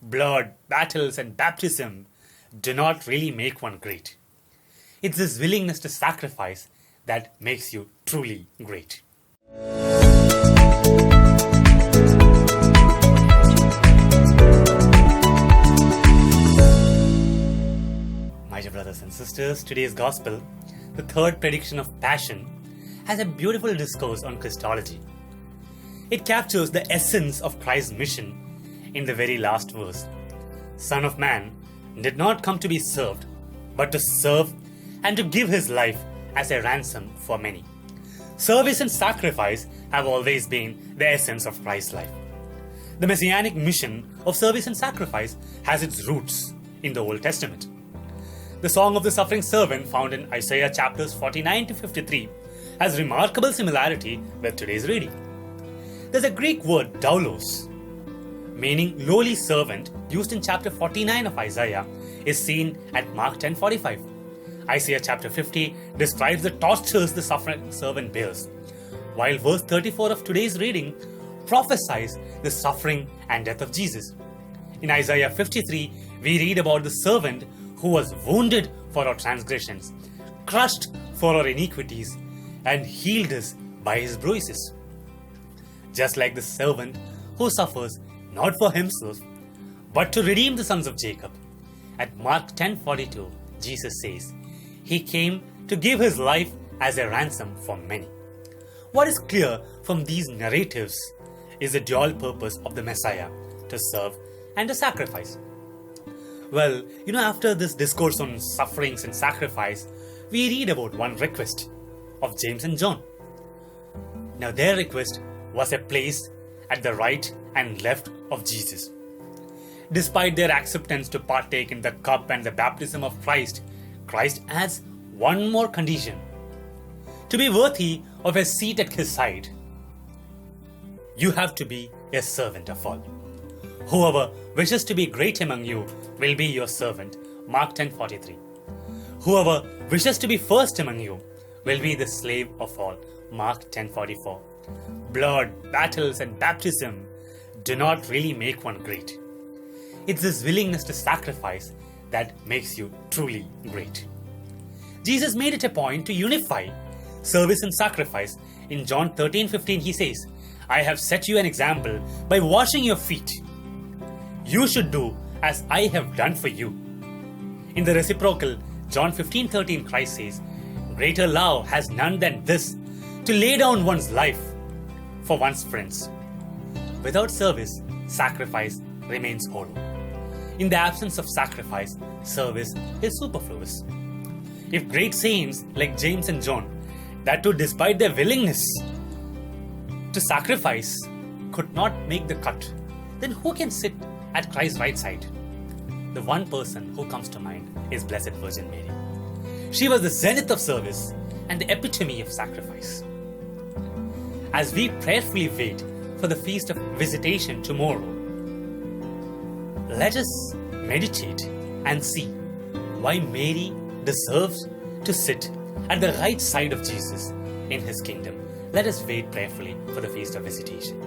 blood, battles, and baptism do not really make one great. It's this willingness to sacrifice that makes you truly great. My dear brothers and sisters, today's Gospel, the third prediction of Passion, has a beautiful discourse on Christology. It captures the essence of Christ's mission in the very last verse. Son of Man did not come to be served, but to serve and to give his life as a ransom for many. Service and sacrifice have always been the essence of Christ's life. The messianic mission of service and sacrifice has its roots in the Old Testament. The Song of the Suffering Servant, found in Isaiah chapters 49 to 53, has remarkable similarity with today's reading. There's a Greek word doulos, meaning lowly servant, used in chapter 49 of Isaiah, is seen at Mark 10:45. Isaiah chapter 50 describes the tortures the suffering servant bears, while verse 34 of today's reading prophesies the suffering and death of Jesus. In Isaiah 53, we read about the servant who was wounded for our transgressions, crushed for our iniquities, and healed us by his bruises. Just like the servant who suffers not for himself, but to redeem the sons of Jacob. At Mark 10:42, Jesus says, He came to give His life as a ransom for many. What is clear from these narratives is the dual purpose of the Messiah, to serve and to sacrifice. Well, after this discourse on sufferings and sacrifice, we read about one request of James and John. Now their request was a place at the right and left of Jesus. Despite their acceptance to partake in the cup and the baptism of Christ, Christ adds one more condition: to be worthy of a seat at his side, you have to be a servant of all. Whoever wishes to be great among you will be your servant. Mark 10:43. Whoever wishes to be first among you will be the slave of all. Mark 10:44. Blood, battles, and baptism do not really make one great. It's this willingness to sacrifice that makes you truly great. Jesus made it a point to unify service and sacrifice. In John 13:15, he says, I have set you an example by washing your feet. You should do as I have done for you. In the reciprocal, John 15:13, Christ says, Greater love has none than this, to lay down one's life for one's friends. Without service, sacrifice remains hollow. In the absence of sacrifice, service is superfluous. If great saints like James and John, that too despite their willingness to sacrifice, could not make the cut, then who can sit at Christ's right side? The one person who comes to mind is Blessed Virgin Mary. She was the zenith of service and the epitome of sacrifice. As we prayerfully wait for the feast of visitation tomorrow, let us meditate and see why Mary deserves to sit at the right side of Jesus in his kingdom. Let us wait prayerfully for the feast of visitation.